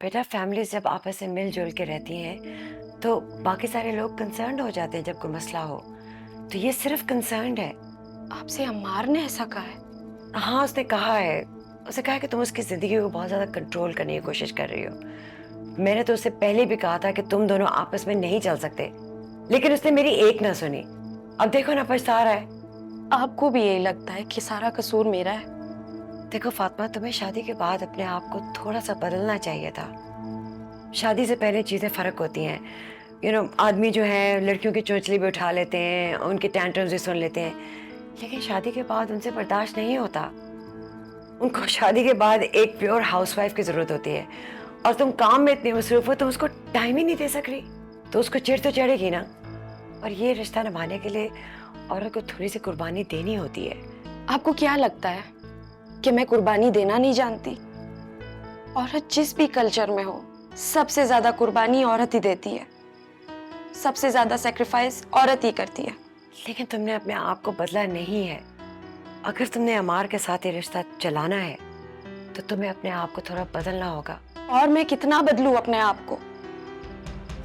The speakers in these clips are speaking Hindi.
बेटा फैमिलीज जब आपस में मिलजुल के रहती हैं तो बाकी सारे लोग कंसर्न्ड हो जाते हैं जब कोई मसला हो। तो ये सिर्फ कंसर्न्ड है। आपसे अम्मार ने ऐसा कहा है? हाँ उसने कहा है। उसने कहा है कि तुम उसकी जिंदगी को बहुत ज्यादा कंट्रोल करने की कोशिश कर रही हो। मैंने तो उससे पहले भी कहा था कि तुम दोनों आपस में नहीं चल सकते, लेकिन उसने मेरी एक ना सुनी। अब देखो ना पछता रहा है। आपको भी यही लगता है कि सारा कसूर मेरा है? देखो फातिमा, तुम्हें शादी के बाद अपने आप को थोड़ा सा बदलना चाहिए था। शादी से पहले चीजें फर्क होती हैं। आदमी जो है लड़कियों की चोंचली भी उठा लेते हैं, उनके टैंट्रम्स भी सुन लेते हैं, लेकिन शादी के बाद उनसे बर्दाश्त नहीं होता। उनको शादी के बाद एक प्योर हाउसवाइफ की जरूरत होती है, और तुम काम में इतनी मसरूफ हो तुम उसको टाइम ही नहीं दे सक रही, तो उसको चिढ़ तो चढ़ेगी ना। और ये रिश्ता निभाने के लिए औरत को थोड़ी सी कुर्बानी देनी होती है। आपको क्या लगता है कि मैं कुर्बानी देना नहीं जानती? औरत जिस भी कल्चर में हो, सबसे ज्यादा कुर्बानी औरत ही देती है, सबसे ज्यादा सेक्रीफाइस औरत ही करती है। लेकिन तुमने अपने आप को बदला नहीं है। अगर तुमने अमार के साथ ये रिश्ता चलाना है तो तुम्हें अपने आप को थोड़ा बदलना होगा। और मैं कितना बदलूं अपने आप को?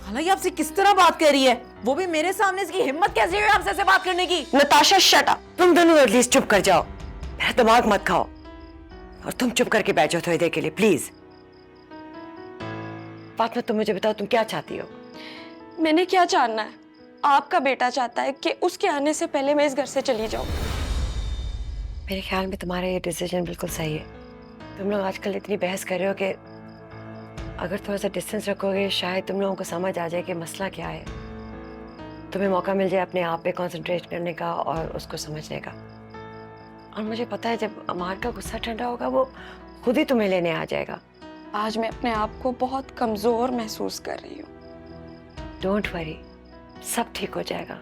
हालांकि आपसे किस तरह बात कर रही है, वो भी मेरे सामने। इसकी हिम्मत कैसी हुई आपसे ऐसे बात करने की? Natasha shut up. तुम दोनों एटलीस्ट चुप कर जाओ, मेरा दिमाग मत खाओ। और तुम चुप करके बैठ जाओ थोड़ी देर के लिए प्लीज। फातिमा तुम मुझे बताओ तुम क्या चाहती हो? मैंने क्या जानना है? आपका बेटा चाहता है कि उसके आने से पहले मैं इस घर से चली जाऊं। मेरे ख्याल में तुम्हारा ये डिसीजन बिल्कुल सही है। तुम लोग आजकल इतनी बहस कर रहे हो कि अगर थोड़ा सा डिस्टेंस रखोगे शायद तुम लोगों को समझ आ जाए कि मसला क्या है। तुम्हें मौका मिल जाए अपने आप पे कंसंट्रेट करने का और उसको समझने का। और मुझे पता है जब अमार का गुस्सा ठंडा होगा वो खुद ही तुम्हें लेने आ जाएगा। आज मैं अपने आप को बहुत कमजोर महसूस कर रही हूँ। डोंट वरी, सब ठीक हो जाएगा।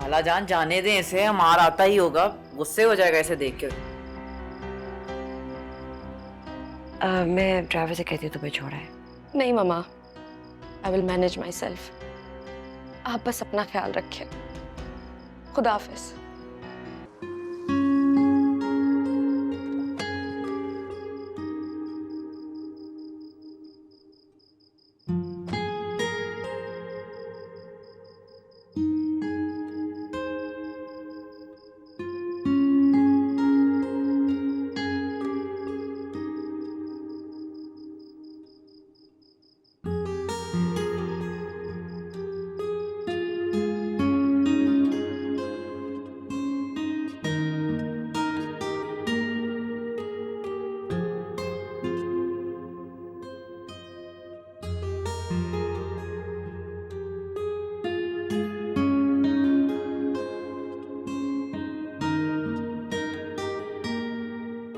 खाला जान जाने दें इसे, हमार आता ही होगा, गुस्से हो जाएगा इसे देख कर। मैं ड्राइवर से कहती हूँ तुम्हें छोड़ा है। नहीं mama, I will manage my self. आप बस अपना ख्याल रखें। खुदा हाफिज।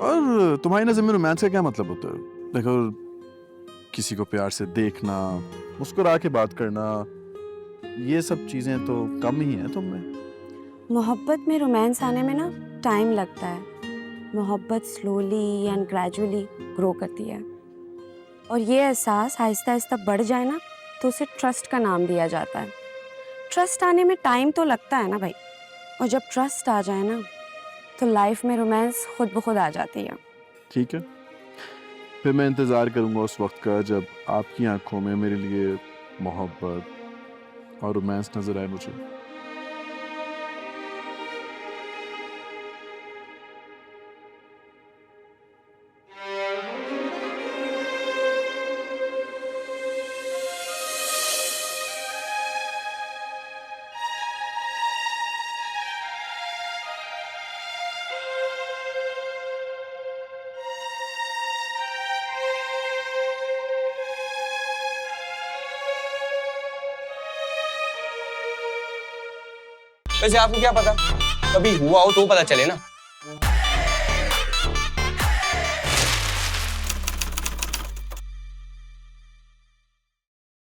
और तुम्हारी नजर में रोमांस का क्या मतलब होता है? देखो, किसी को प्यार से देखना, मुस्कुरा के बात करना, ये सब चीजें तो कम ही हैं तुम में। मोहब्बत में रोमांस आने में ना टाइम लगता है। मोहब्बत स्लोली एंड ग्रेजुअली ग्रो करती है, और ये एहसास आहिस्ता आहिस्ता बढ़ जाए ना तो उसे ट्रस्ट का नाम दिया जाता है। ट्रस्ट आने में टाइम तो लगता है ना भाई, और जब ट्रस्ट आ जाए ना तो लाइफ में रोमांस खुद ब खुद आ जाती है। ठीक है, फिर मैं इंतजार करूंगा उस वक्त का जब आपकी आंखों में मेरे लिए मोहब्बत और रोमांस नजर आए मुझे। वैसे आपको क्या पता, कभी हुआ हो तो पता चले ना।